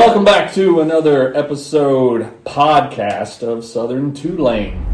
Welcome back to another podcast of Southern Two-Lane.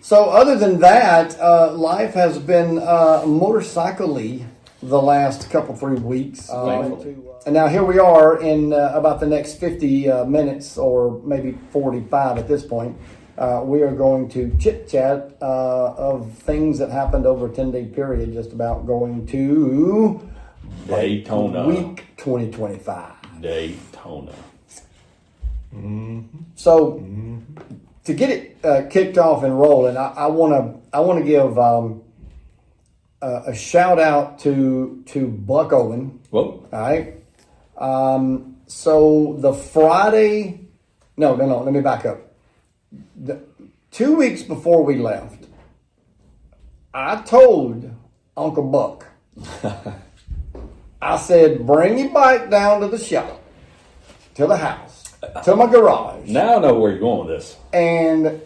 So other than that, life has been motorcycle-y the last couple, 3 weeks. And now here we are in about the next 50 minutes or maybe 45 at this point. We are going to chit-chat of things that happened over a 10-day period, just about going to Daytona. Week 2025. Daytona. So to get it kicked off and rolling, I want to give a shout out to Buck Owen. Whoa. All right. So the Friday, no. Let me back up. 2 weeks before we left, I told Uncle Buck. I said, bring your bike down to the shop, to the house, to my garage. Now I know where you're going with this. And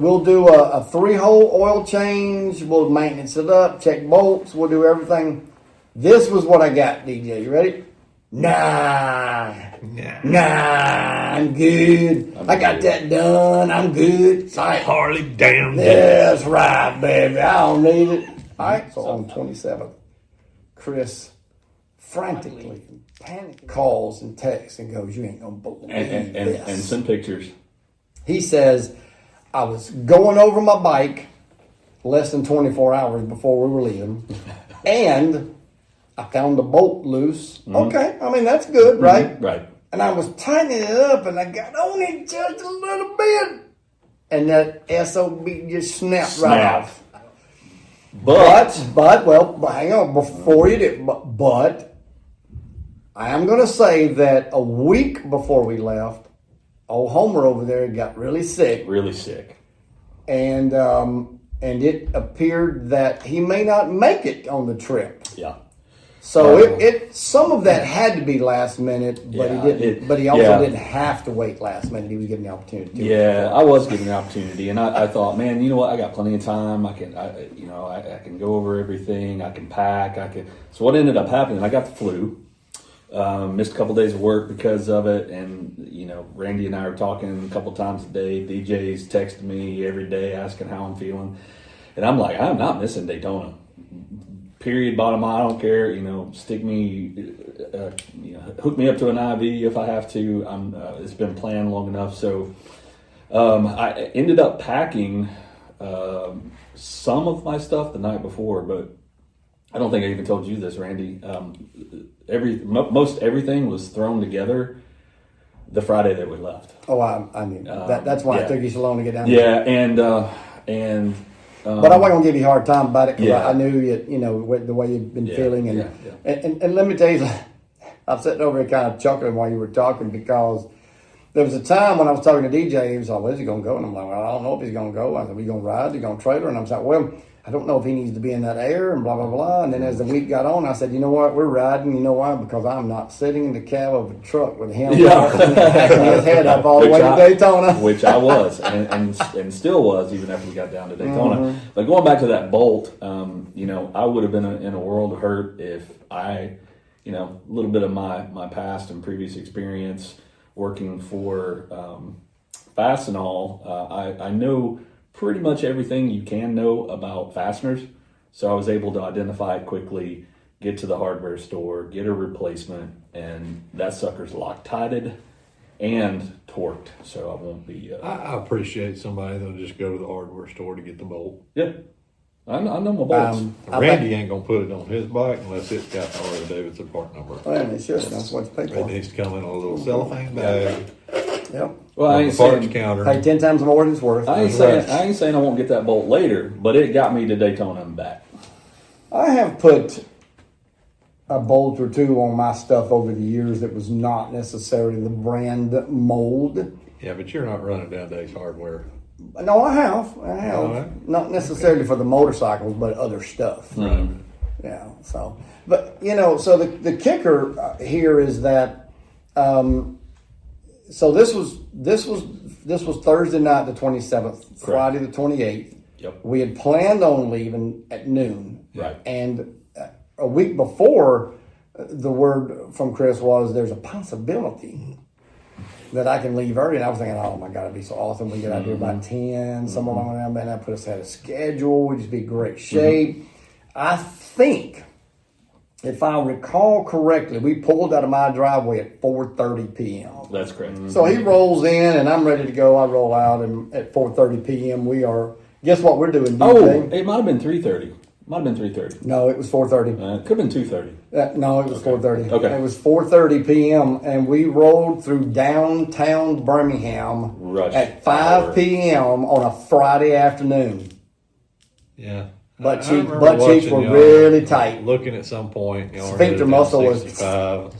we'll do a 3-hole oil change. We'll maintenance it up, check bolts. We'll do everything. This was what I got, DJ. You ready? Nah, I'm good. I got that done. I'm good. Harley damn That's right, baby. I don't need it. All right. So on 27th, Chris frantically, panicking, calls and texts and goes, "You ain't gonna believe this." And send pictures. He says, I was going over my bike less than 24 hours before we were leaving, and I found the bolt loose. Okay, I mean, that's good, right? Right. And I was tightening it up, and I got on it just a little bit, and that SOB just snapped right off. But, hang on, before you do, but I am going to say that a week before we left, old Homer over there got really sick. And it appeared that he may not make it on the trip. Yeah. So it some of that had to be last minute, but he didn't. But he also didn't have to wait last minute. He was given the opportunity to. Yeah, I was given the opportunity, and I thought, man, you know what? I got plenty of time. I can go over everything. I can pack. So what ended up happening? I got the flu. Missed a couple days of work because of it, and Randy and I are talking a couple times a day. DJ's texting me every day asking how I'm feeling, and I'm like, I'm not missing Daytona. Period. Bottom line, I don't care. Stick me, hook me up to an IV if I have to. It's been planned long enough. So I ended up packing some of my stuff the night before, but I don't think I even told you this, Randy. Most everything was thrown together the Friday that we left. Oh, I knew that's why it took you so long to get down. Yeah, and. But I wasn't gonna give you a hard time about it because I knew the way you've been feeling, and let me tell you, I'm sitting over here kind of chuckling while you were talking because there was a time when I was talking to DJ. He was like, "Where's he gonna go?" And I'm like, "Well, I don't know if he's gonna go." I said, "We gonna ride? You gonna trailer?" And I'm like, "Well, I don't know if he needs to be in that air and blah, blah, blah." And then as the week got on, I said, you know what? We're riding. You know why? Because I'm not sitting in the cab of a truck with him hacking his head up all the way to Daytona. Which I was and still was even after we got down to Daytona. But going back to that bolt, I would have been in a world of hurt if I, a little bit of my past and previous experience working for Fastenal, I know pretty much everything you can know about fasteners. So I was able to identify it quickly, get to the hardware store, get a replacement, and that sucker's Loctited and torqued, so I won't be. I appreciate somebody that'll just go to the hardware store to get the bolt. Yeah, I know my bolts. Randy ain't gonna put it on his bike unless it's got the Harley Davidson part number. Well, it should. That's what it's paid It for. needs to come in a little cellophane bag. Yep. Well, I On ain't the parts saying counter. Pay 10 times more than it's worth. I ain't saying I won't get that bolt later, but it got me to Daytona and back. I have put a bolt or two on my stuff over the years that was not necessarily the brand mold. Yeah, but you're not running down Dave's Hardware. No, I have. Alright. Not necessarily for the motorcycles, but other stuff. Right. Yeah. So, but so the kicker here is that, so this was Thursday night, the 27th, Friday the 28th. Yep. We had planned on leaving at noon. Right. And a week before, the word from Chris was there's a possibility that I can leave early. And I was thinking, oh my God, it'd be so awesome. We get out here by 10, somewhere along around, man, that put us at a schedule. We'd just be great shape. I think, if I recall correctly, we pulled out of my driveway at 4:30 p.m. That's correct. So he rolls in and I'm ready to go. I roll out and at 4:30 p.m. we are, guess what we're doing? It might have been 3:30. Might have been 3:30. No, it was 4:30. Could have been 2:30. No, it was 4:30. Okay. It was 4:30 p.m. and we rolled through downtown Birmingham Rush at 5 hour. p.m. on a Friday afternoon. Yeah. Butt I cheeks remember were watching y'all really tight. Looking at some point, y'all were Sphincter headed down muscle was- 65.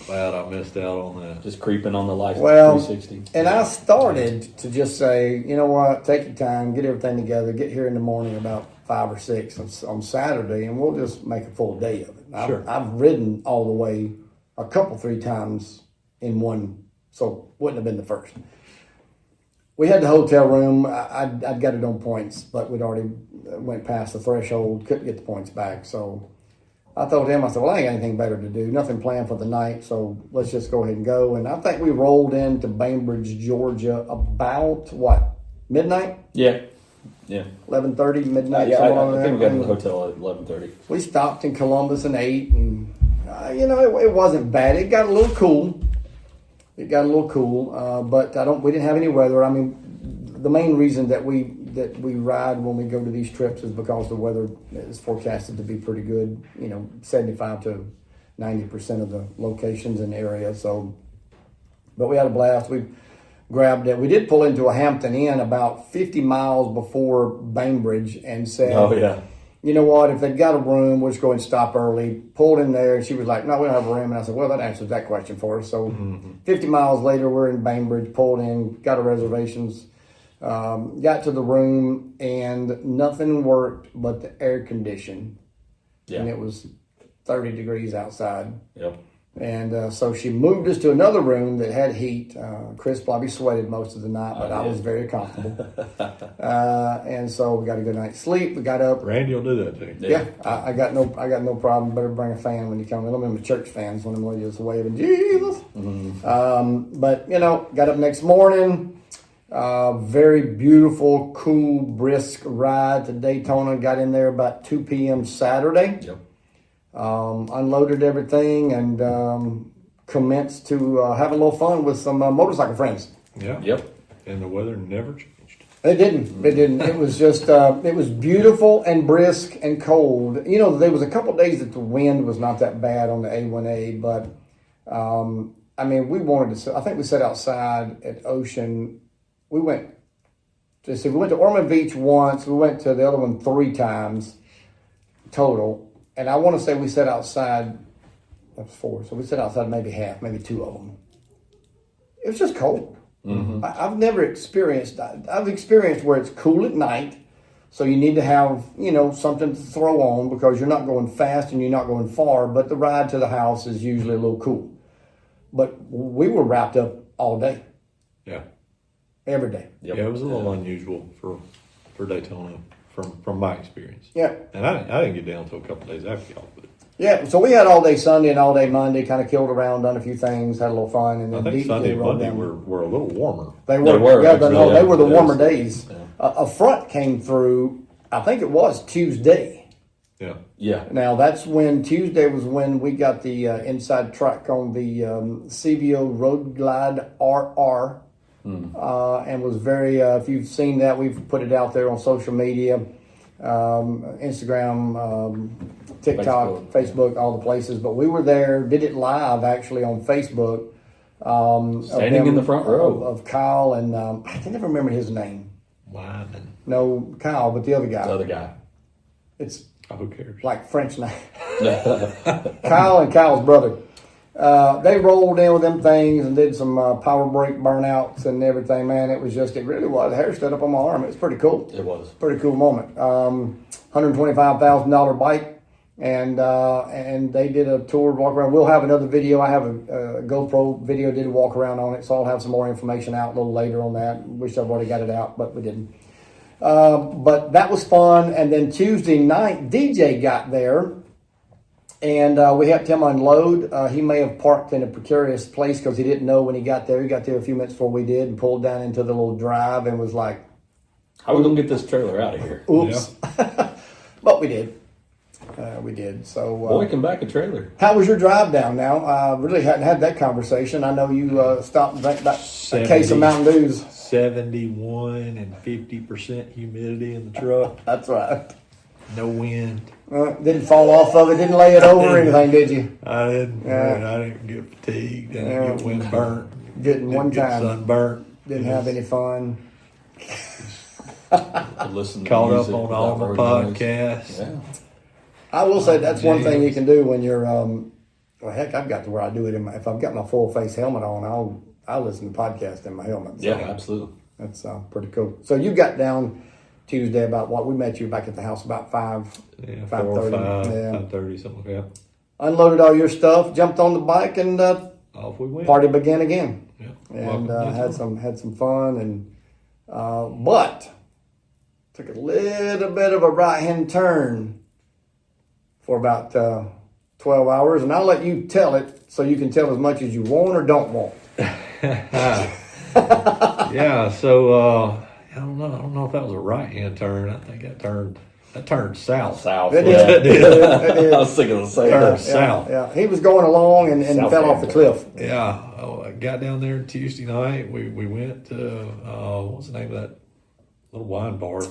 Glad I missed out on that. Just creeping on the life Well, 360. and I started to just say, you know what, take your time, get everything together, get here in the morning about 5 or 6 on Saturday, and we'll just make a full day of it. Sure. I've ridden all the way a couple, 3 times in one, so wouldn't have been the first. We had the hotel room. I'd got it on points, but we'd already went past the threshold, couldn't get the points back, so I told him, I said, well, I ain't got anything better to do. Nothing planned for the night, so let's just go ahead and go. And I think we rolled into Bainbridge, Georgia about, midnight? Yeah. 11:30, midnight? Yeah, somewhere I along think we there. got to the hotel at 11:30. We stopped in Columbus and ate, and, it wasn't bad. It got a little cool. But we didn't have any weather. I mean, the main reason that we ride when we go to these trips is because the weather is forecasted to be pretty good, 75 to 90% of the locations in the area. So, but we had a blast. We grabbed it. We did pull into a Hampton Inn about 50 miles before Bainbridge and said, Oh, yeah. you know what, if they've got a room, we'll just go and stop early. Pulled in there, and she was like, no, we don't have a room. And I said, well, that answers that question for us. So 50 miles later, we're in Bainbridge, pulled in, got our reservations, got to the room, and nothing worked but the air condition. Yeah. And it was 30 degrees outside. Yep. And so she moved us to another room that had heat. Chris probably sweated most of the night, but I was very comfortable. And so we got a good night's sleep. We got up. Randy will do that too. Yeah, I got no problem. Better bring a fan when you come in. I'm in the church fans when I'm just waving Jesus. But got up next morning. Very beautiful, cool, brisk ride to Daytona. Got in there about 2 p.m. Saturday. Yep. Unloaded everything and commenced to have a little fun with some motorcycle friends. Yeah. Yep. And the weather never changed. It didn't. It was just, it was beautiful and brisk and cold. There was a couple of days that the wind was not that bad on the A1A, but, we wanted to, I think we sat outside at Ocean. We went to Ormond Beach once. We went to the other one 3 times total. And I want to say we sat outside, that's 4. So we sat outside maybe 2 of them. It was just cold. Mm-hmm. I've never experienced that. I've experienced where it's cool at night. So you need to have, something to throw on because you're not going fast and you're not going far. But the ride to the house is usually a little cool. But we were wrapped up all day. Yeah. Every day. Yep. Yeah, it was a little unusual for Daytona from my experience. Yeah. And I didn't get down until a couple days after y'all, but Yeah, so we had all day Sunday and all day Monday, kind of killed around, done a few things, had a little fun, and I then think Sunday and rolled Monday down. were a little warmer. They They were, were, yeah, actually, they were the yeah. warmer Yes. days. Yeah. A front came through, I think it was Tuesday, Yeah. Now that's when Tuesday was when we got the inside track on the CVO Road Glide RR, and was very. If you've seen that, we've put it out there on social media, Instagram, TikTok, Facebook, all the places. But we were there, did it live actually on Facebook. Standing in the front row of Kyle and I can never remember his name. Wyman. No, Kyle, but the other guy. The other guy. It's Who cares? like French name. Kyle and Kyle's brother. They rolled in with them things and did some power brake burnouts and everything. Man, it really was. Hair stood up on my arm. It was pretty cool. It was. Pretty cool moment. $125,000 bike. And they did a tour, walk around. We'll have another video. I have a GoPro video, did a walk around on it. So I'll have some more information out a little later on that. Wish I've already got it out, but we didn't. But that was fun. And then Tuesday night, DJ got there, and we helped him unload. He may have parked in a precarious place because he didn't know when he got there. He got there a few minutes before we did and pulled down into the little drive and was like, how are we going to get this trailer out of here? oops. Yeah. But we did. We did. So boy, can back a trailer. How was your drive down now? Really hadn't had that conversation. I know you stopped and drank that a case of Mountain Dews. 71 and 50% humidity in the truck. That's right. No wind. Didn't fall off of it. Didn't lay it over or anything, did you? I didn't. I didn't get fatigued. Didn't get wind burnt. Didn't one time. Sunburnt. Didn't have any fun. Listen. Caught up on all the podcasts. Yeah. I will say that's one thing you can do when you're. Well, heck, I've got to where I do it. If I've got my full face helmet on, I'll listen to podcasts in my helmet. So yeah, absolutely. That's pretty cool. So you got down Tuesday about what? We met you back at the house about 5:30. 5:30, something like that. Unloaded all your stuff, jumped on the bike, and off we went. Party began again. Yeah. And had some fun, and but took a little bit of a right hand turn for about 12 hours, and I'll let you tell it so you can tell as much as you want or don't want. Yeah, so I don't know if that was a right hand turn. I think that turned south. It did. I was thinking the same Turned thing. south. Yeah, he was going along and fell off the cliff. Yeah, I got down there Tuesday night. We went to what's the name of that little wine bar?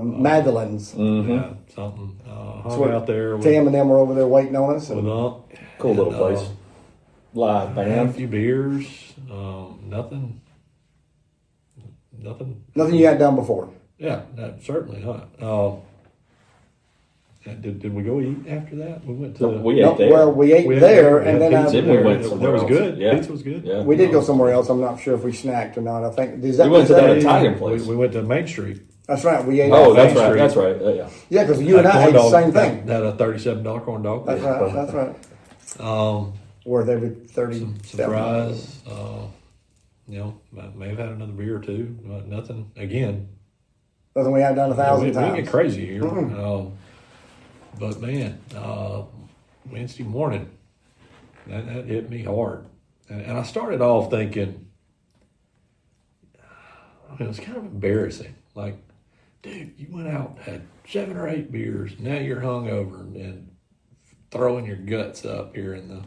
Madeline's. Yeah, something. Hung out there. Tim and them were over there waiting on us. With Cool little place. Live had a band. few beers. Nothing. Nothing you had done before. Yeah, certainly not. Did we go eat after that? We went to. We ate there. Well, we ate there, and then Then we went somewhere That was else. good. Yeah. Pizza was good. Yeah. we did go somewhere else. I'm not sure if we snacked or not. I think is that, We went to is that that- Italian place. We went to Main Street. That's right. We ate. Oh, at that's Main right. Street. That's right. Yeah. Yeah, because you and I ate the same thing. That a $37 corn dog. That's right. That's right. Worth every 30. Some fries. May have had another beer or two. Nothing. Again, Nothing we have done 1,000 we times. get crazy here. But man, Wednesday morning, that hit me hard, and I started off thinking, it was kind of embarrassing. Like, dude, you went out, had 7 or 8 beers, now you're hungover and throwing your guts up here in the.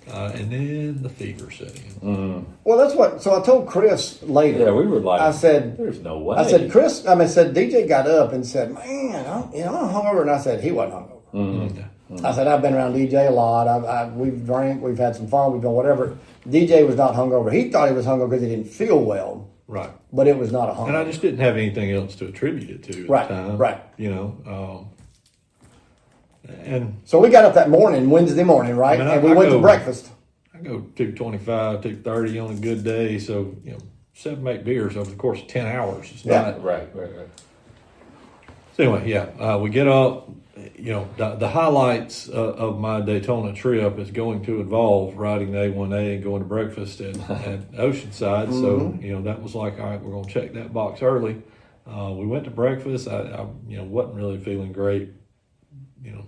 And then the fever set in. Well, that's what. So I told Chris later. Yeah, we were like, I said, there's no way. I said, Chris. I said, DJ got up and said, man, I'm hungover, and I said he wasn't hungover. Mm-hmm. I said I've been around DJ a lot. We've drank, we've had some fun, we've done whatever. DJ was not hungover. He thought he was hungover because he didn't feel well. Right. But it was not a hungover. And I just didn't have anything else to attribute it to at the time. Right. And so we got up that morning, Wednesday morning, right? I and we went to breakfast. I go 225, 230 on a good day. So, 7, 8 beers over the course of 10 hours. It's not. Right. So anyway, we get up. The highlights of my Daytona trip is going to involve riding the A1A and going to breakfast at Oceanside. Mm-hmm. So, that was like, all right, we're going to check that box early. We went to breakfast. I wasn't really feeling great.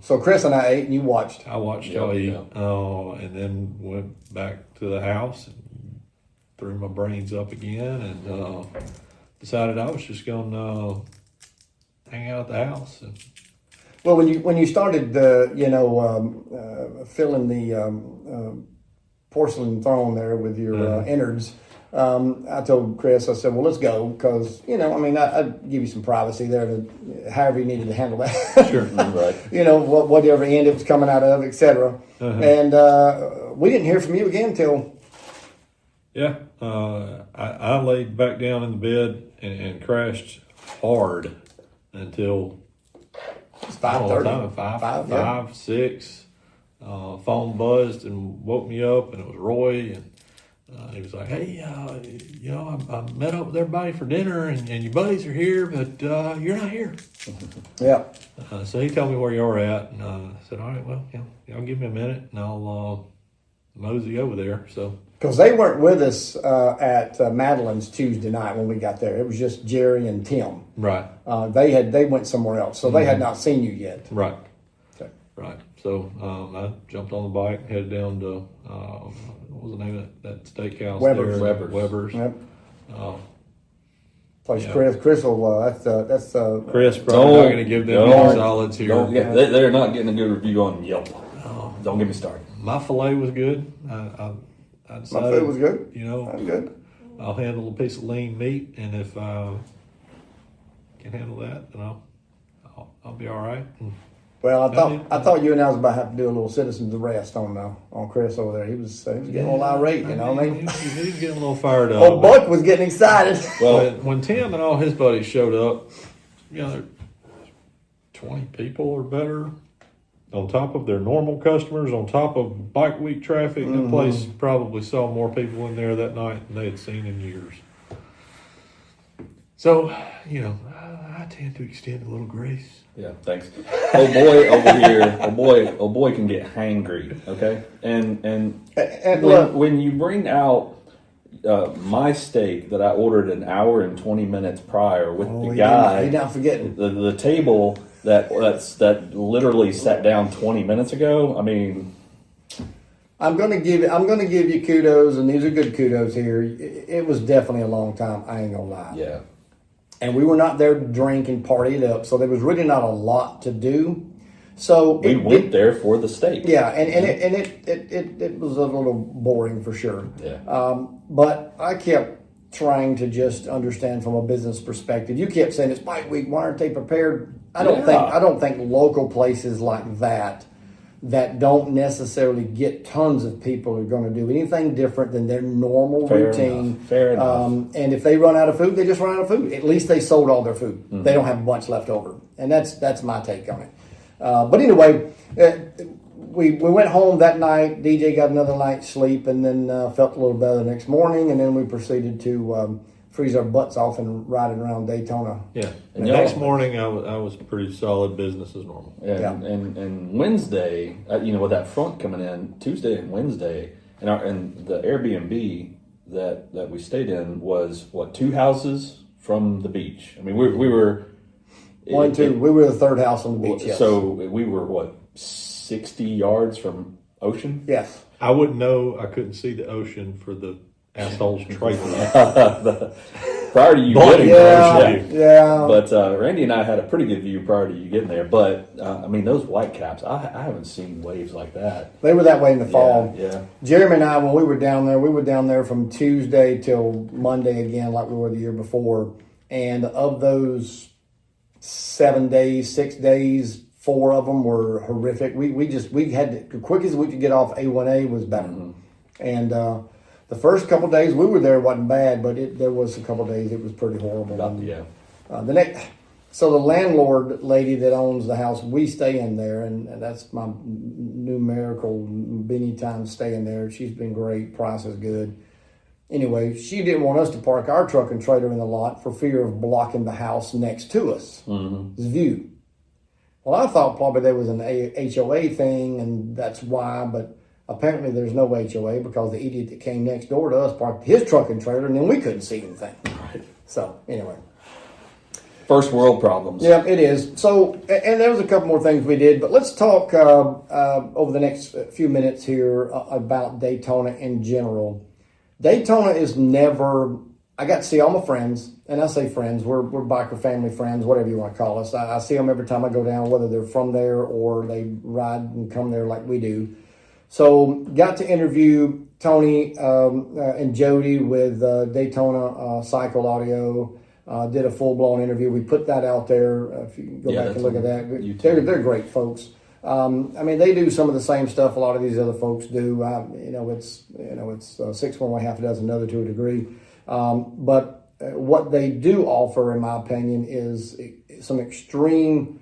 So Chris and I ate, and you watched. I watched y'all eat, and then went back to the house and threw my brains up again, and decided I was just going to hang out at the house. And Well, when you started filling the porcelain throne there with your innards, I told Chris, I said, well, let's go because I'd give you some privacy there to however you needed to handle that. Sure, right. Whatever end it was coming out of, etc. And we didn't hear from you again till. Yeah, I laid back down in the bed and crashed hard until 5:30. 5, 6. Phone buzzed and woke me up, and it was Roy, and he was like, "Hey, I met up with everybody for dinner, and your buddies are here, but you're not here." Yeah. So he told me where you were at, and I said, "All right, well, y'all give me a minute, and I'll mosey over there." So. Because they weren't with us at Madeline's Tuesday night when we got there. It was just Jerry and Tim. Right. They went somewhere else, so they had not seen you yet. Right. Okay. Right. So I jumped on the bike, headed down to what was the name of that steakhouse Weber's. there? Weber's. Yep. Place Yeah. Chris will. That's Chris probably not going to give them any solids here. They're not getting a good review on Yelp. Don't get me started. My filet was good. I decided, my food was good. I'm good. I'll handle a piece of lean meat, and if I can handle that, then I'll be all right. Well, I thought you and I was about to have to do a little citizens arrest on Chris over there. He was getting a little irate, you know what I mean? He was getting a little fired up. Old Buck was getting excited. Well, when Tim and all his buddies showed up, there 20 people or better on top of their normal customers, on top of BikeWeek traffic. The place probably saw more people in there that night than they had seen in years. So, I tend to extend a little grace. Yeah, thanks. Old boy over here, old boy can get hangry, okay? And when you bring out my steak that I ordered an hour and 20 minutes prior with the guy, you're not forgetting the table that literally sat down 20 minutes ago. I mean, I'm gonna give you kudos, and these are good kudos here. It was definitely a long time. I ain't gonna lie. yeah. And we were not there to drink and party it up, so there was really not a lot to do. So We went there for the steak. Yeah, and it was a little boring for sure. Yeah. But I kept trying to just understand from a business perspective. You kept saying it's Bike Week. Why aren't they prepared? I don't think local places like that don't necessarily get tons of people are going to do anything different than their normal routine. Fair enough. And if they run out of food, they just run out of food. At least they sold all their food. Mm-hmm. They don't have a bunch left over, and that's my take on it. But anyway, we went home that night. DJ got another night's sleep, and then felt a little better the next morning. And then we proceeded to freeze our butts off and riding around Daytona. Yeah. And the next morning, I was pretty solid business as normal. And Wednesday, with that front coming in Tuesday and Wednesday, and the Airbnb that we stayed in was 2 houses from the beach. I mean, we were. We were the third house on the beach. Yes. So we were 60 yards from ocean. Yes. I wouldn't know. I couldn't see the ocean for the asshole's trailer. Prior to you getting there, yeah. But Randy and I had a pretty good view prior to you getting there. But those white caps, I haven't seen waves like that. They were that way in the fall. Yeah. Jeremy and I, when we were down there from Tuesday till Monday again, like we were the year before. And of those 6 days, 4 of them were horrific. We had the quickest we could get off A1A was better. Mm-hmm. And the first couple of days we were there wasn't bad, but there was a couple of days it was pretty horrible. So the landlord lady that owns the house, we stay in there, and that's my numerical many times staying there. She's been great. Price is good. Anyway, she didn't want us to park our truck and trailer in the lot for fear of blocking the house next to us, view. Well, I thought probably there was an HOA thing, and that's why, but apparently there's no HOA because the idiot that came next door to us parked his truck and trailer, and then we couldn't see anything. Right. So, anyway. First world problems. Yeah, it is. So, and there was a couple more things we did, but let's talk over the next few minutes here about Daytona in general. Daytona is never I got to see all my friends, and I say friends, we're biker family friends, whatever you want to call us. I see them every time I go down, whether they're from there or they ride and come there like we do. So got to interview Tony and Jody with Daytona Cycle Audio. Did a full-blown interview. We put that out there. If you can go back and look at that. They're great folks. I mean, they do some of the same stuff a lot of these other folks do. It's six one way, half a dozen another to a degree. But what they do offer, in my opinion, is some extreme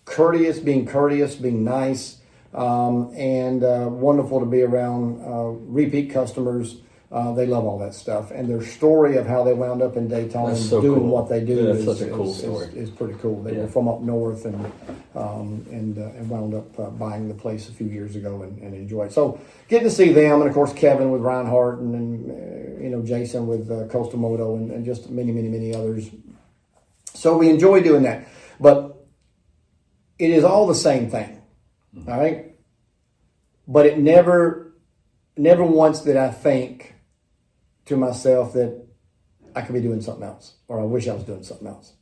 courteous, being nice, and wonderful to be around. Repeat customers. They love all that stuff, and their story of how they wound up in Daytona and doing cool. what they do is such a cool story. Is pretty cool. They were from up north and wound up buying the place a few years ago and enjoyed it. So getting to see them, and of course Kevin with Reinhardt, and Jason with Coastal Moto, and just many others. So we enjoy doing that, but it is all the same thing, all right. But it never once did I think to myself that I could be doing something else, or I wish I was doing something else.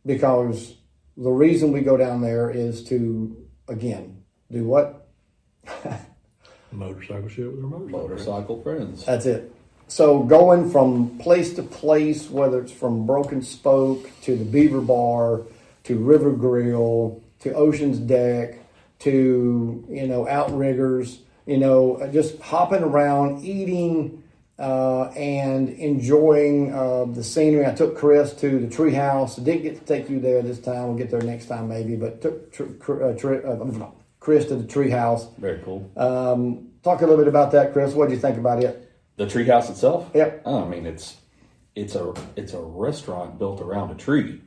Because the reason we go down there is to, again, do what? Motorcycle shit with our Motorcycle friends. That's it. So going from place to place, whether it's from Broken Spoke to the Beaver Bar to River Grill to Ocean's Deck to, Outriggers, just hopping around, eating, and enjoying the scenery. I took Chris to the treehouse. Didn't get to take you there this time. We'll get there next time maybe. But took Chris to the treehouse. Very cool. Talk a little bit about that, Chris. What did you think about it? The treehouse itself? Yep. I mean, it's a restaurant built around a tree.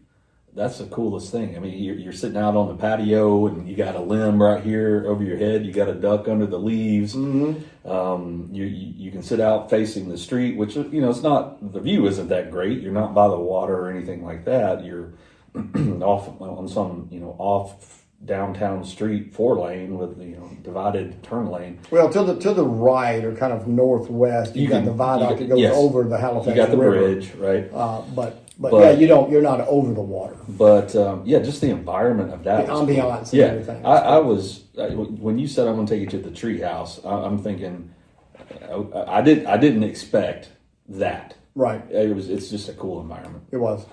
That's the coolest thing. I mean, you're sitting out on the patio, and you got a limb right here over your head. You got a duck under the leaves. Mm-hmm. You can sit out facing the street, which it's not, the view isn't that great. You're not by the water or anything like that. You're off on some off downtown street 4-lane with divided turn lane. Well, to the right or kind of northwest, you got the viaduct that goes over the Halifax River. You got the bridge, right? But yeah, you're not over the water. But just the environment of that. The ambiance and everything. I was when you said I'm going to take you to the treehouse. I'm thinking I didn't expect that. Right. It's just a cool environment. It was.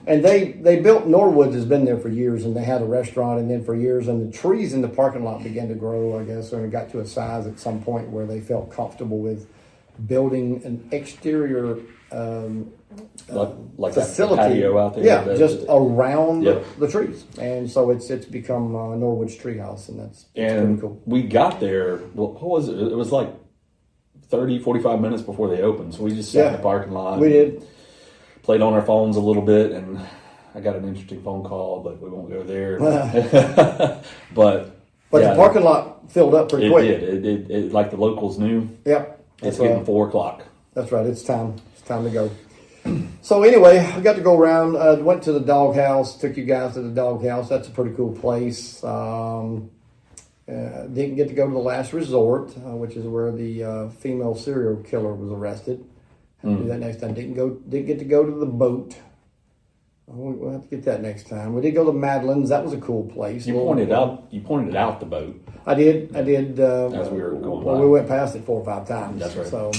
And they built, Norwoods has been there for years, and they had a restaurant, and then for years, and the trees in the parking lot began to grow, I guess, and it got to a size at some point where they felt comfortable with building an exterior like facility, that patio out there. Yeah, just around the trees, and so it's become Norwood's Treehouse, and that's pretty cool. We got there. Well, what was it? It was like 30, 45 minutes before they opened, so we just sat in the parking lot. We did. Played on our phones a little bit, and I got an interesting phone call, but we won't go there. But the parking lot filled up pretty quick. It did. It like the locals knew. Yep. It's getting 4 o'clock. That's right. It's time. It's time to go. So anyway, we got to go around. Went to the doghouse. Took you guys to the doghouse. That's a pretty cool place. Didn't get to go to the Last Resort, which is where the female serial killer was arrested. Have to do that next time. Didn't get to go to the boat. We'll have to get that next time. We did go to Madeline's. That was a cool place. You pointed out the boat. I did. As we were going by. We went past it 4 or 5 times. That's right. So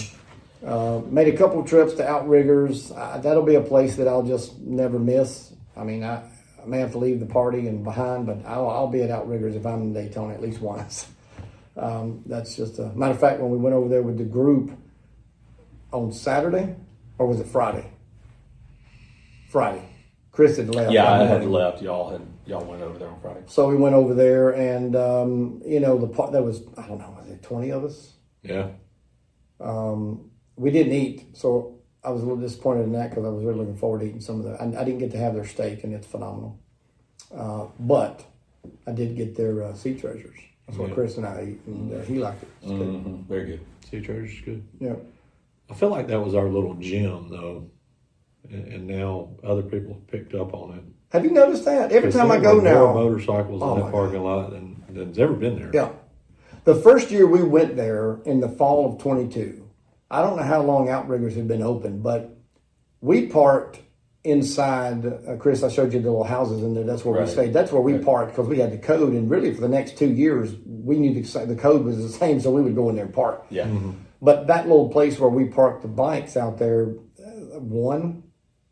made a couple of trips to Outriggers. That'll be a place that I'll just never miss. I mean, I may have to leave the party and behind, but I'll be at Outriggers if I'm in Daytona at least once. That's just a matter of fact. When we went over there with the group on Saturday, or was it Friday? Friday. Chris had left. Yeah, I had left. Y'all went over there on Friday. So we went over there, and there was, I don't know, was it 20 of us? Yeah. We didn't eat, so I was a little disappointed in that because I was really looking forward to eating some of that. I didn't get to have their steak, and it's phenomenal. But I did get their sea treasures. That's what Chris and I ate, and he liked it. It's good. Very good. Sea treasures is good. Yeah. I feel like that was our little gym, though, and now other people have picked up on it. Have you noticed that? Every time I go there now, more motorcycles in that parking lot than's ever been there. Yeah. The first year we went there in the fall of 22, I don't know how long Outriggers had been open, but we parked inside. Chris, I showed you the little houses in there. That's where we stayed. That's where we parked because we had the code. And really, for the next 2 years, we knew the code was the same, so we would go in there and park. Yeah. Mm-hmm. But that little place where we parked the bikes out there, one,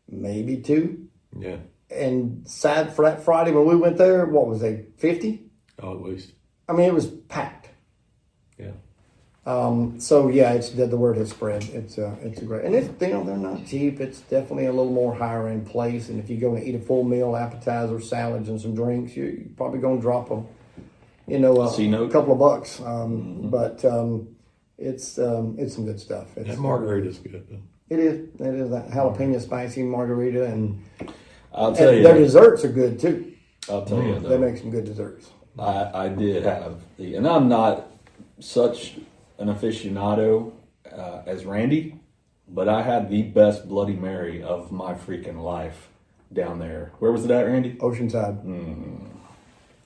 maybe two. Yeah. And sad for that Friday when we went there, what was it, 50? Oh, at least. I mean, it was packed. Yeah. So yeah, it's the word has spread. It's a great, and it's, you know, they're not cheap. It's definitely a little more higher end place. And if you go and eat a full meal, appetizer, salads, and some drinks, you're probably going to drop a couple of bucks. But it's some good stuff. That margarita's good though. It is that jalapeno spicy margarita, and I'll tell you, their desserts are good too. I'll tell you, they make some good desserts. I did have and I'm not such an aficionado as Randy, but I had the best Bloody Mary of my freaking life down there. Where was it at, Randy? Oceanside.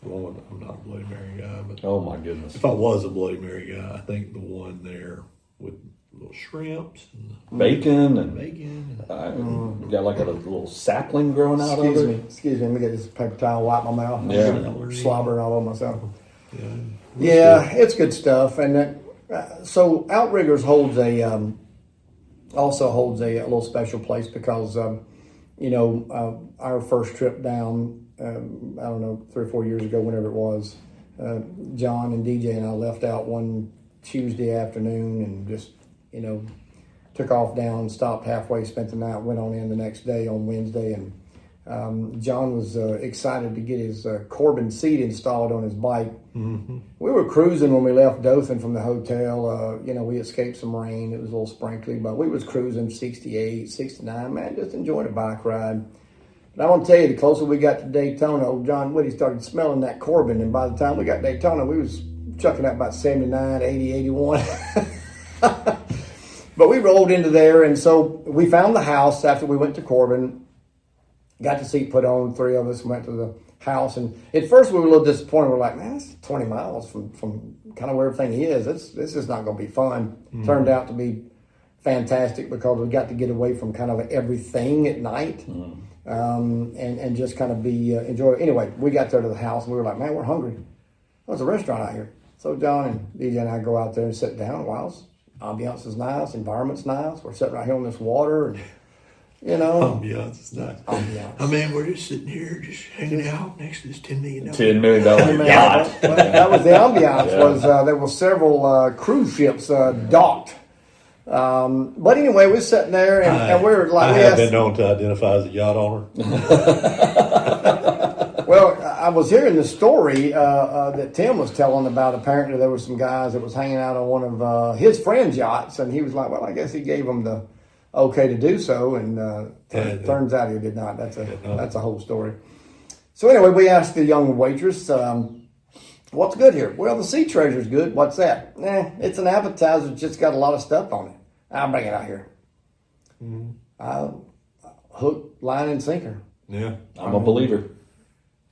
Well, I'm not a Bloody Mary guy, but Oh my goodness! if I was a Bloody Mary guy, I think the one there with little shrimps and Bacon and bacon. got like a little sapling growing out of it. Excuse me. Let me get this paper towel, wipe my mouth. Yeah. I'm slobbering all over myself. Yeah. Yeah, it's good stuff. And so Outriggers holds also holds a little special place because our first trip down, I don't know, 3 or 4 years ago, whenever it was, John and DJ and I left out one Tuesday afternoon and just took off down, stopped halfway, spent the night, went on in the next day on Wednesday, and John was excited to get his Corbin seat installed on his bike. Mm-hmm. We were cruising when we left Dothan from the hotel. We escaped some rain. It was a little sprinkly, but we was cruising 68, 69. Man, just enjoyed a bike ride. But I want to tell you, the closer we got to Daytona, old John Woody started smelling that Corbin, and by the time we got Daytona, we was chucking out about 79, 80, 81. But we rolled into there, and so we found the house after we went to Corbin. Got the seat put on, 3 of us went to the house, and at first we were a little disappointed. We're like, man, it's 20 miles from kind of where everything is. This is not going to be fun. Mm-hmm. Turned out to be fantastic because we got to get away from kind of everything at night, and just kind of be enjoy. Anyway, we got there to the house, and we were like, man, we're hungry. There's a restaurant out here. So John and DJ and I go out there and sit down. Wow, ambiance is nice, environment's nice. We're sitting right here on this water, and ambiance is nice. Ambiance. I mean, we're just sitting here, just hanging out next to this $10 million. $10 million yacht. Well, that was the ambiance. Yeah. Was there were several cruise ships docked. But anyway, we're sitting there, and we're like, I have been known to identify as a yacht owner. Well, I was hearing the story that Tim was telling about. Apparently, there were some guys that was hanging out on one of his friend's yachts, and he was like, "Well, I guess he gave them the okay to do so." And turns out he did not. That's a whole story. So anyway, we asked the young waitress, "What's good here?" "Well, the sea treasure's good." "What's that?" It's an appetizer. It's just got a lot of stuff on it." "I'll bring it out here." Hook, line, and sinker. Yeah, I'm a believer.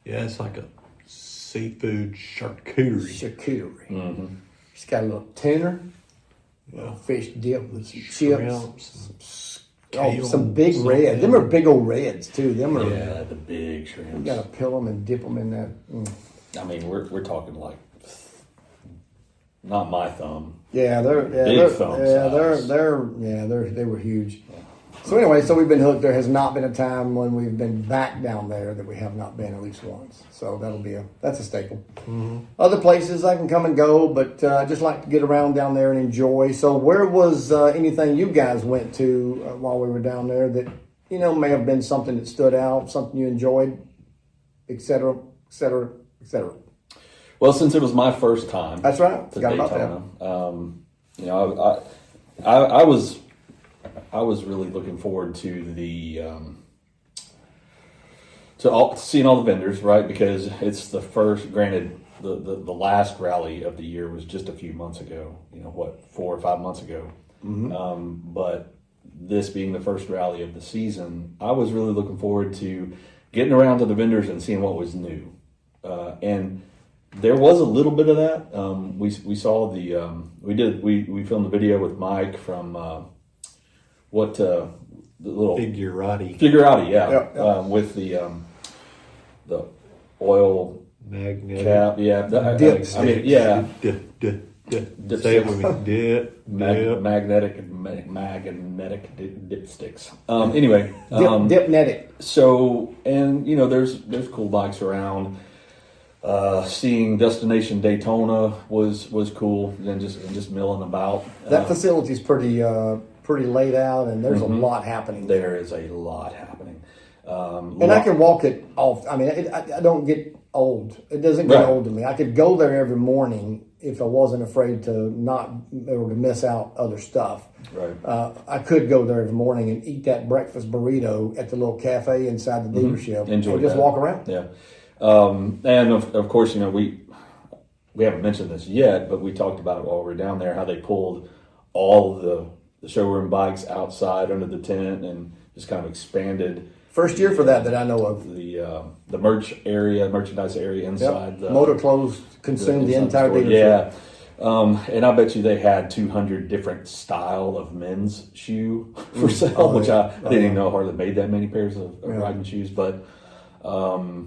Yeah, it's like a seafood charcuterie. Mm-hmm. It's got a little tuna, fish dip with some chips. Some big reds. Them are big old reds too. Them are the big shrimps. You gotta peel them and dip them in that. I mean, we're talking like not my thumb. Yeah, they were huge. Yeah. So anyway, we've been hooked. There has not been a time when we've been back down there that we have not been at least once. So that's a staple. Mm-hmm. Other places I can come and go, but I just like to get around down there and enjoy. So where was anything you guys went to while we were down there that may have been something that stood out, something you enjoyed, et cetera, et cetera, et cetera? Well, since it was my first time, that's right. Forgot about that. I was really looking forward to seeing all the vendors, right? Because it's the first. Granted, the last rally of the year was just a few months ago. 4 or 5 months ago. Mm-hmm. But this being the first rally of the season, I was really looking forward to getting around to the vendors and seeing what was new. And there was a little bit of that. We saw we filmed the video with Mike from the little Figurati, yeah, Yep. with the oil Magnetic. cap, yeah. I mean, yeah. Say it with me. Magnetic dipsticks. Anyway, Dipnetic. so, and there's cool bikes around. Seeing Destination Daytona was cool, and just milling about. That facility's pretty laid out, and there's a lot happening. There is a lot happening. And I can walk it off. I mean, I don't get old. It doesn't get old to me. I could go there every morning if I wasn't afraid to or to miss out other stuff. Right. I could go there every morning and eat that breakfast burrito at the little cafe inside the dealership. Enjoy and just that. walk around. Yeah. And of course, we haven't mentioned this yet, but we talked about it while we were down there, how they pulled all the showroom bikes outside under the tent and just kind of expanded. First year for that I know of. The merchandise area inside. Yep. Motor clothes consumed the entire dealership. Yeah. And I bet you they had 200 different style of men's shoe for sale, which I didn't even know hardly made that many pairs of riding shoes. But well,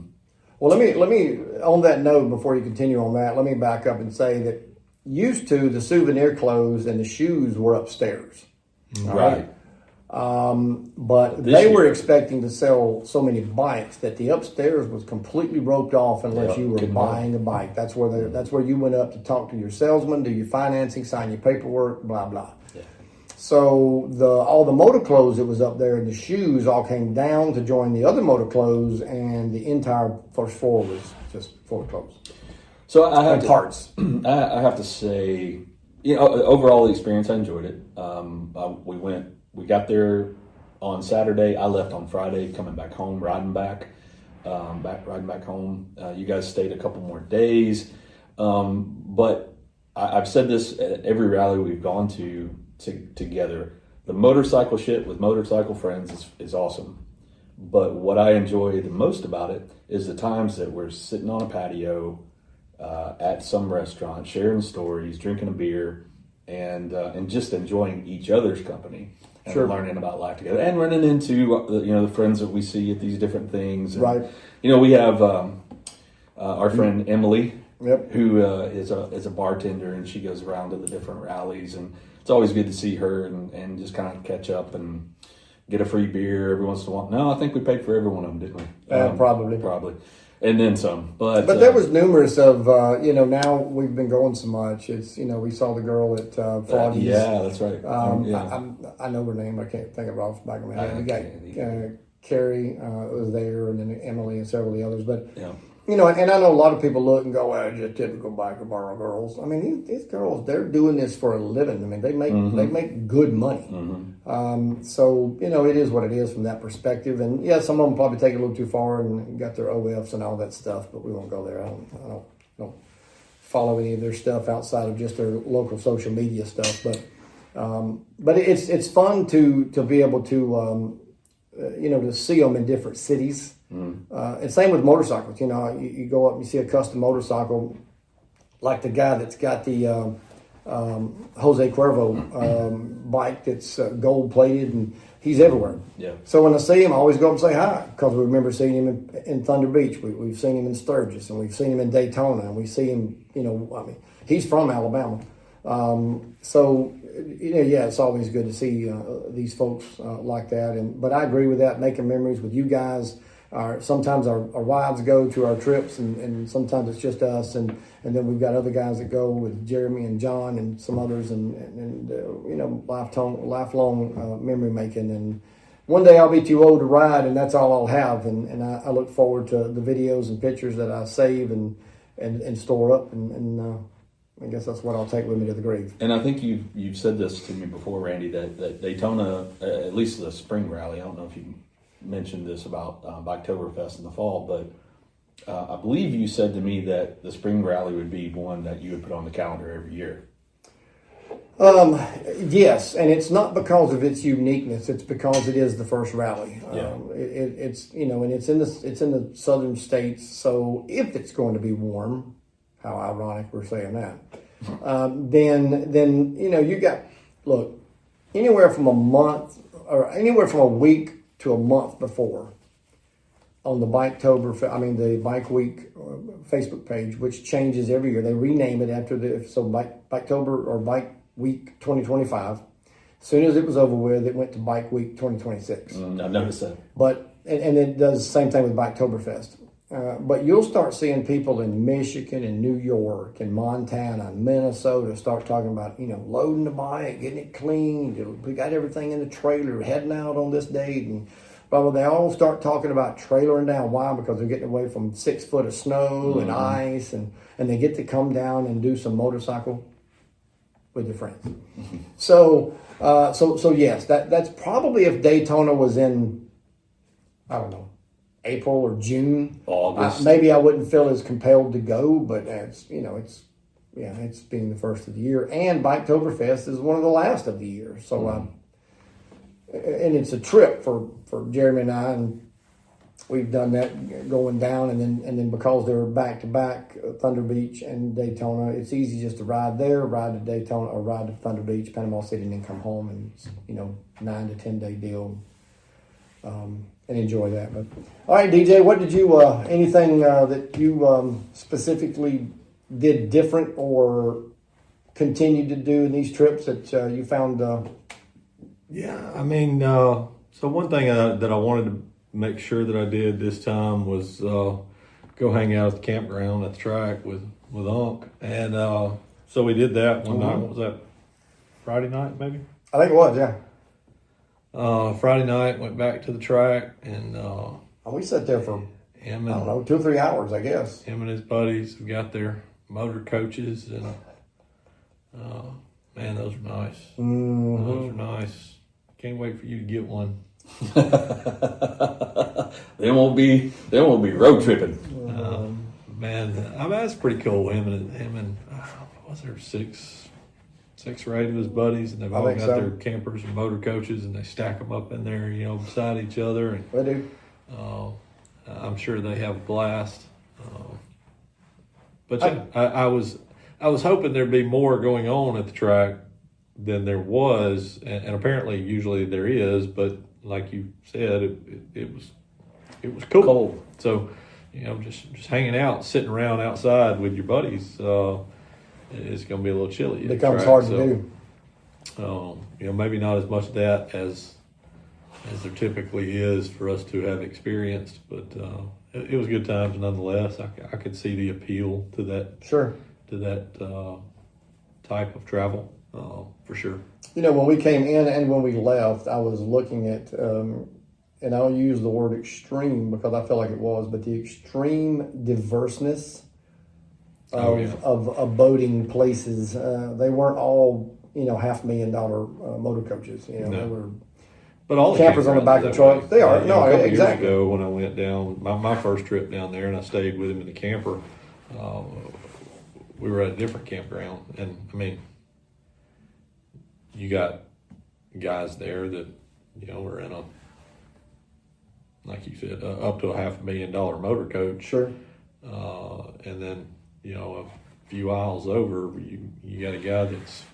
let me on that note, before you continue on that, let me back up and say that used to the souvenir clothes and the shoes were upstairs. Right. But they were expecting to sell so many bikes that the upstairs was completely roped off unless you were buying a bike. That's where you went up to talk to your salesman, do your financing, sign your paperwork, blah blah. Yeah. So all the motor clothes that was up there and the shoes all came down to join the other motor clothes, and the entire first floor was just full of clothes. So I have parts. I have to say, overall the experience, I enjoyed it. We got there on Saturday. I left on Friday, coming back home, riding back home. You guys stayed a couple more days. But I've said this at every rally we've gone to together. The motorcycle shit with motorcycle friends is awesome. But what I enjoy the most about it is the times that we're sitting on a patio at some restaurant, sharing stories, drinking a beer, and just enjoying each other's company. And learning about life together, and running into the friends that we see at these different things. And, right. We have our friend Emily, Yep. who is a bartender, and she goes around to the different rallies, and it's always good to see her and just kind of catch up and get a free beer every once in a while. No, I think we paid for every one of them, didn't we? Probably. And then some, but there was numerous of now we've been going so much. It's we saw the girl at Froggy's. Yeah, that's right. I know her name. I can't think of it off the back of my head. We got Carrie was there, and then Emily and several of the others. But and I know a lot of people look and go, "Well, just typical biker bar girls." I mean, these girls, they're doing this for a living. I mean, they make good money. So it is what it is from that perspective. And yeah, some of them probably take it a little too far and got their OFs and all that stuff. But we won't go there. I don't follow any of their stuff outside of just their local social media stuff. But it's fun to be able to to see them in different cities. And same with motorcycles. You go up and you see a custom motorcycle, like the guy that's got the Jose Cuervo bike that's gold plated, and he's everywhere. Yeah. So when I see him, I always go up and say hi, because we remember seeing him in Thunder Beach. We've seen him in Sturgis, and we've seen him in Daytona, and we see him. He's from Alabama. So it's always good to see these folks like that. But I agree with that. Making memories with you guys. Sometimes our wives go to our trips, and sometimes it's just us, and then we've got other guys that go with Jeremy and John and some others, and lifelong memory making. And one day I'll be too old to ride, and that's all I'll have. And I look forward to the videos and pictures that I save and store up, and I guess that's what I'll take with me to the grave. And I think you've said this to me before, Randy, that Daytona, at least the spring rally, I don't know if you mentioned this about Biketoberfest in the fall, but I believe you said to me that the spring rally would be one that you would put on the calendar every year. Yes, and it's not because of its uniqueness; it's because it is the first rally. It's and it's in the southern states. So if it's going to be warm, How ironic we're saying that. Then you got, look, anywhere from a month or anywhere from a week to a month before on the the BikeWeek Facebook page, which changes every year. They rename it after Biketober or Bike Week 2025. As soon as it was over with, it went to Bike Week 2026. I've noticed that. But and it does the same thing with Biketoberfest. But you'll start seeing people in Michigan and New York and Montana and Minnesota start talking about, loading the bike, getting it cleaned. We got everything in the trailer, heading out on this date. And they all start talking about trailering down. Why? Because they're getting away from 6 foot of snow and ice, and they get to come down and do some motorcycle with their friends. So yes, that's probably if Daytona was in, I don't know, April or June, August. Maybe I wouldn't feel as compelled to go, but it's being the first of the year, and Biketoberfest is one of the last of the year. So, and it's a trip for Jeremy and I, and we've done that going down, and then because they're back to back, Thunder Beach and Daytona, it's easy just to ride there, ride to Daytona, or ride to Thunder Beach, Panama City, and then come home, and it's 9 to 10 day deal. And enjoy that. But all right, DJ, what did you anything that you specifically did different or continued to do in these trips that you found? Yeah, I mean, so one thing that I wanted to make sure that I did this time was go hang out at the campground at the track with Unc, and so we did that one night. What was that? Friday night, maybe? I think it was, yeah. Friday night, went back to the track, and we sat there for him I don't know, 2 or 3 hours, I guess. Him and his buddies have got their motor coaches, and man, those are nice. Mm-hmm. Those are nice. Can't wait for you to get one. They won't be road tripping. Man, I mean, that's pretty cool. Him and was there 6 or 8 of his buddies, and they've all got their campers and motor coaches, and they stack them up in there, beside each other. And They do. I'm sure they have a blast. But yeah, I was hoping there'd be more going on at the track than there was, and apparently usually there is. But like you said, it was cool. Cold. So just hanging out, sitting around outside with your buddies. It's going to be a little chilly. It becomes hard to do. Maybe not as much of that as there typically is for us to have experienced, but it was good times nonetheless. I could see the appeal to that. Sure. To that type of travel, for sure. When we came in and when we left, I was looking at, and I'll use the word extreme because I feel like it was, but the extreme diverseness of boating places. They weren't all, $500,000 motor coaches. No. They were but all the campers on the back of trucks. They are. No, a couple exactly. Years ago when I went down, my first trip down there, and I stayed with him in the camper, we were at a different campground. And, I mean, you got guys there that, are in a, like you said, up to a $500,000 motor coach. Sure. And then, a few aisles over, you got a guy that's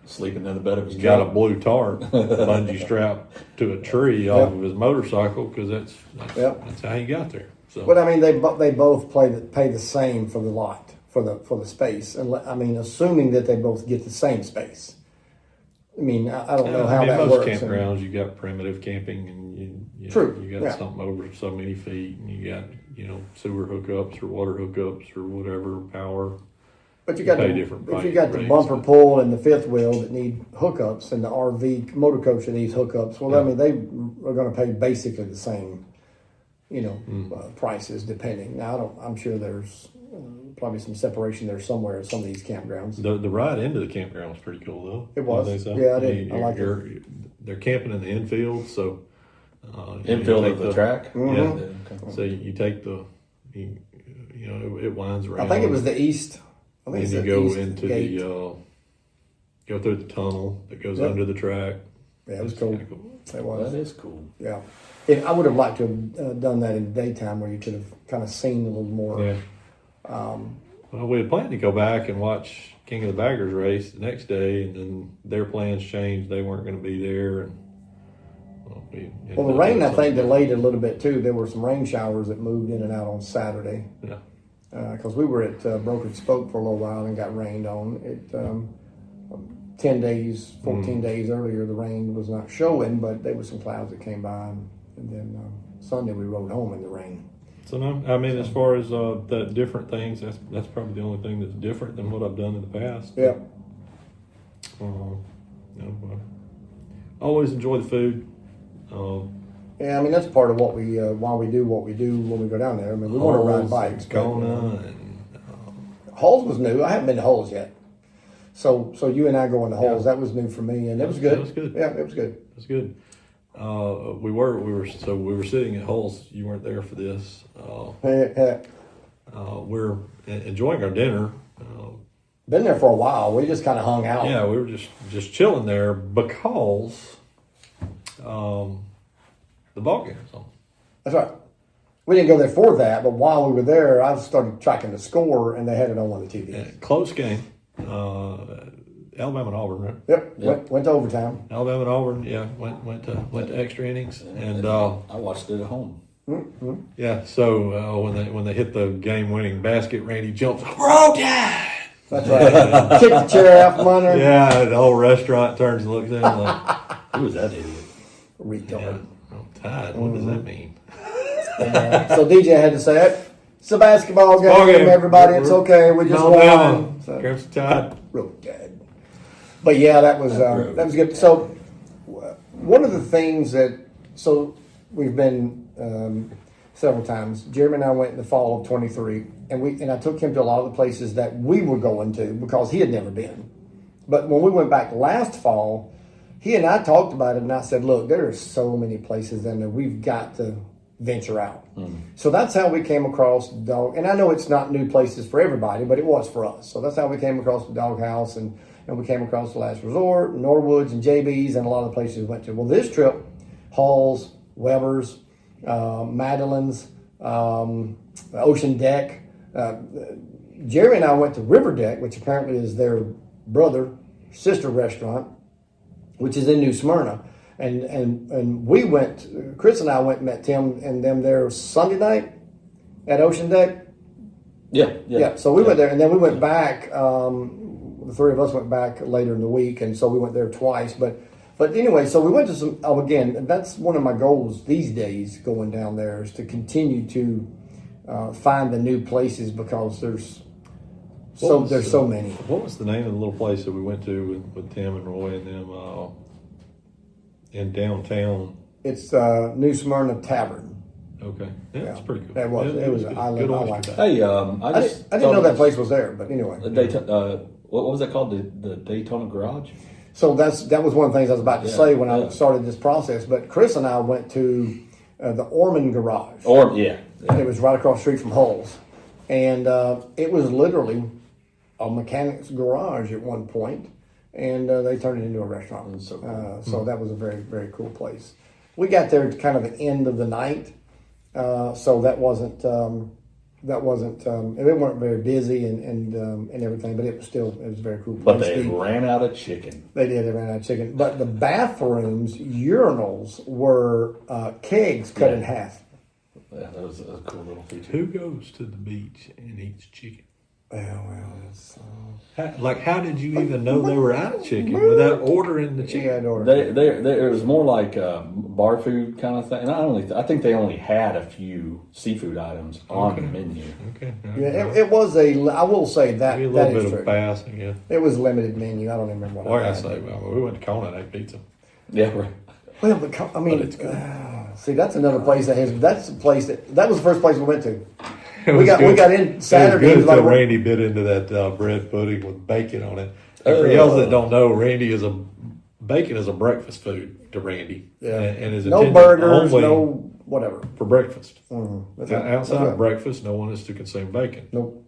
Sleeping in the bed of his got a truck. blue tarp bungee strapped to a tree off of his motorcycle because that's how he got there. So, But I mean, they both pay the same for the lot for the space, and I mean, assuming that they both get the same space. I mean, I don't know how that most works. Most campgrounds, you got primitive camping, and you got something over so many feet, and you got sewer hookups or water hookups or whatever power. But you got the bumper pull and the fifth wheel that need hookups, and the RV motor coach that needs hookups. Well, I mean, they are going to pay basically the same, prices depending. Now, I'm sure there's probably some separation there somewhere at some of these campgrounds. The ride into the campground was pretty cool, though. It was. So. Yeah, I did. I like it. They're camping in the infield, so infield of the track. Mm-hmm. Yeah. Okay. So you take it winds around. I think it was the east. And you go into gate. Go through the tunnel that goes under the track. Yeah, it was cool. Cool. It was. That is cool. Yeah. I would have liked to have done that in the daytime where you could have kind of seen a little more. Yeah. Well, we had planned to go back and watch King of the Baggers race the next day, and then their plans changed. They weren't going to be there, and well, the rain I think delayed it a little bit too. There were some rain showers that moved in and out on Saturday. Yeah. Because we were at Brokerage Spoke for a little while and got rained on. 10 days, 14 days earlier, the rain was not showing, but there were some clouds that came by, and then Sunday we rode home in the rain. So no, I mean, as far as the different things, that's probably the only thing that's different than what I've done in the past. Yeah. Always enjoy the food. Yeah, I mean that's part of what we why we do what we do when we go down there. I mean we want to ride bikes. Kona and Hulls was new. I haven't been to Hulls yet. So you and I going to Hulls, that was new for me, and it was good. It was good. Yeah, it was good. It was good. We were sitting at Hulls. You weren't there for this. We're enjoying our dinner. Been there for a while. We just kind of hung out. Yeah, we were just chilling there because the ball game was on. That's right. We didn't go there for that, but while we were there, I started tracking the score, and they had it on one of the TVs. Yeah, close game. Alabama and Auburn, right? Yep. Went to overtime. Alabama and Auburn, yeah, went to extra innings, and I watched it at home. Mm-hmm. Yeah. So when they hit the game-winning basket, Randy jumps, "Roll Tide!" That's right. Kicked the chair out from under. Yeah, the whole restaurant turns and looks at him like, "Who was that idiot?" Retard. Yeah, Roll Tide. What does that mean? So DJ had to say it. It's a basketball game, everybody. It's okay. We just won. So, Crimson Tide. real good. But yeah, that was good. So one of the things we've been several times. Jeremy and I went in the fall of 23, and I took him to a lot of the places that we were going to because he had never been. But when we went back last fall, he and I talked about it, and I said, "Look, there are so many places in there. We've got to venture out." So that's how we came across Dog. And I know it's not new places for everybody, but it was for us. So that's how we came across the Doghouse, and we came across the Last Resort, Norwoods, and JB's, and a lot of places we went to. Well, this trip, Hall's, Weber's, Madeline's, Ocean Deck. Jerry and I went to River Deck, which apparently is their sister restaurant, which is in New Smyrna. And we went, Chris and I went and met Tim and them there Sunday night at Ocean Deck. Yeah. So we went there, and then we went back. The three of us went back later in the week, and so we went there twice. But anyway, so we went to some. Again, that's one of my goals these days. Going down there is to continue to find the new places because there's so many. What was the name of the little place that we went to with Tim and Roy and them in downtown? It's New Smyrna Tavern. Okay, yeah, that's pretty cool. That was. It was. I like that. Hey, I didn't know that place was there, but anyway. What was that called? The Daytona Garage? So that was one of the things I was about to say when I started this process. But Chris and I went to the Ormond Garage. And it was right across the street from Hulls. And it was literally a mechanic's garage at one point, and they turned it into a restaurant. So cool. So that was a very, very cool place. We got there at kind of the end of the night, so that wasn't they weren't very busy and everything, but it was a very cool place. But they ran out of chicken. They ran out of chicken. But the bathrooms, urinals were kegs cut in half. Yeah, that was a cool little feature. Who goes to the beach and eats chicken? Well, it's, how did you even know they were out of chicken without ordering the chicken? Yeah, I'd order. It was more like bar food kind of thing. And I think they only had a few seafood items on the menu. Okay. Yeah, it was I will say that Maybe a that little is bit true. of passing, yeah. It was a limited menu. I don't even remember what Like I I had. say, we went to Kona and ate pizza. Yeah, right. Well, but I mean, But it's good. See, that's another place that's the place that was the first place we went to. It We was got good. in Saturday. It was good like, until Randy bit into that bread pudding with bacon on it. And for y'all that don't know, bacon is a breakfast food to Randy. Yeah. And is no intended burgers, only no whatever. for breakfast. That's Now, right. outside That's of right. breakfast, no one is to consume bacon. Nope.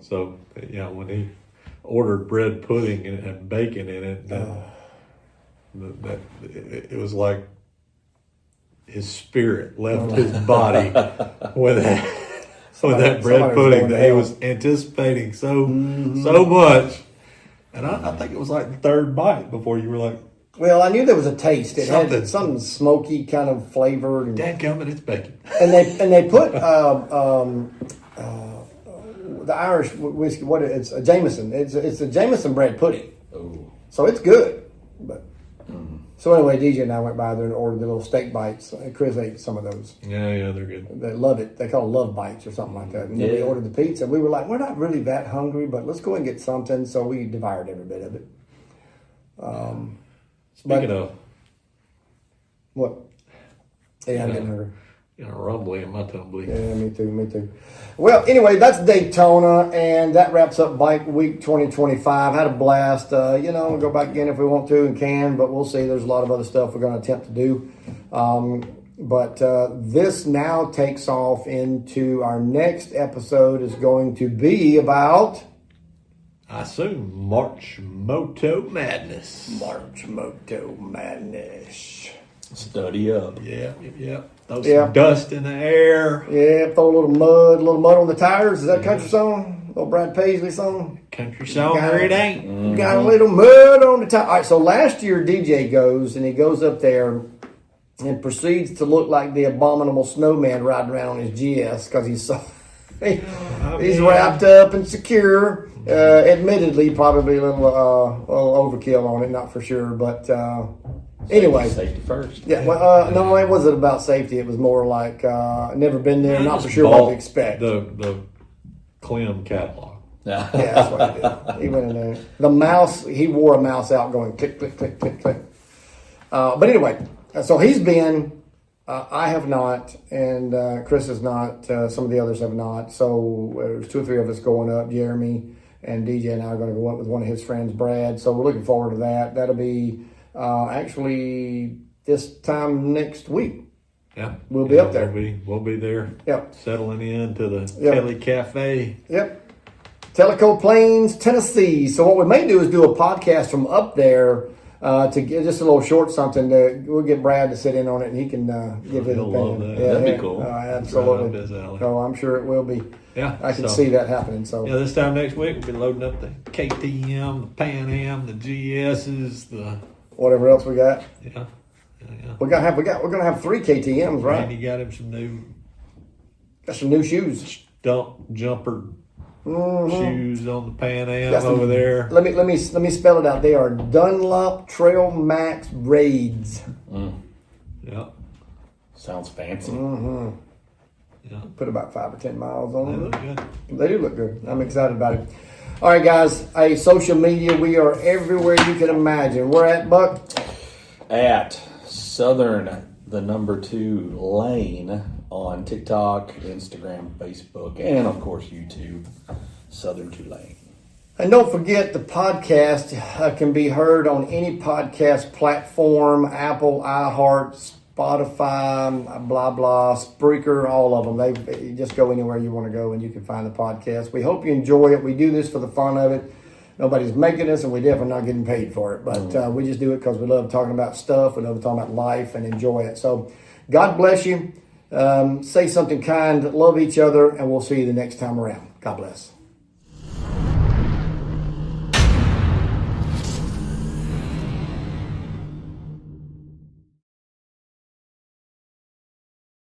So, when he ordered bread pudding and it had bacon in it, it was like his spirit left his body with it. with that bread pudding that he was anticipating so much. And I think it was like the third bite before you were like, well, I knew there was a taste. It had something smoky kind of flavor. dadgummit, it's bacon. And they put the Irish whiskey. What it's a Jameson. It's a Jameson bread pudding. Oh. So it's good. But so anyway, DJ and I went by there and ordered the little steak bites. Chris ate some of those. Yeah, they're good. They love it. They call it love bites or something like that. And then we ordered the pizza. We were like, we're not really that hungry, but let's go and get something. So we devoured every bit of it. Speaking of what? Yeah, I'm getting hungry. Rumbly in my tumbly. Yeah, me too. Well, anyway, that's Daytona, and that wraps up Bike Week 2025. Had a blast. We'll go back again if we want to and can, but we'll see. There's a lot of other stuff we're going to attempt to do. But this now takes off into our next episode is going to be about... I assume March Moto Madness. March Moto Madness. Study up. Yeah. Throw some dust in the air. Yeah, throw a little mud on the tires. Is that a country song? Little Brad Paisley song? Country song or it ain't. Got a little mud on the tire. All right, so last year DJ goes and he goes up there and proceeds to look like the abominable snowman riding around on his GS because he's so he's wrapped up and secure. Admittedly, probably a little overkill on it, not for sure, but anyway. Safety first. Yeah, well, no, it wasn't about safety. It was more like never been there, not for sure what to expect. The Clem catalog. Yeah, that's what he did. He went in there. The mouse, he wore a mouse out going click, click, click, click, click. But anyway, so he's been. I have not, and Chris has not. Some of the others have not. So there's 2 or 3 of us going up. Jeremy and DJ and I are going to go up with one of his friends, Brad. So we're looking forward to that. That'll be actually this time next week. Yeah, we'll be up there. We'll be there. Yep, settling into the Kelly Cafe. Yep, Tellico Plains, Tennessee. So what we may do is do a podcast from up there. To get just a little short something, we'll get Brad to sit in on it, and he can give his opinion. That'd be cool. Absolutely. So I'm sure it will be. Yeah, I can see that happening. So this time next week we'll be loading up the KTM, the Pan Am, the GSs, the whatever else we got. Yeah. We're gonna have 3 KTMs, right? And you got him some new shoes. Stump jumper. Shoes on the Pan Am over there. Let me spell it out. They are Dunlop Trail Max Raids. Yeah, sounds fancy. Yeah, put about 5 or 10 miles on them. They look good. They do look good. I'm excited about it. All right, guys. Hey, social media. We are everywhere you can imagine. We're at Buck at Southern the number 2 lane on TikTok, Instagram, Facebook, and of course YouTube, Southern 2 Lane. And don't forget the podcast can be heard on any podcast platform, Apple, iHeart, Spotify, blah, blah, Spreaker, all of them. They just go anywhere you want to go and you can find the podcast. We hope you enjoy it. We do this for the fun of it. Nobody's making us, and we're definitely not getting paid for it. But we just do it because we love talking about stuff. We love talking about life and enjoy it. So God bless you. Say something kind. Love each other, and we'll see you the next time around. God bless.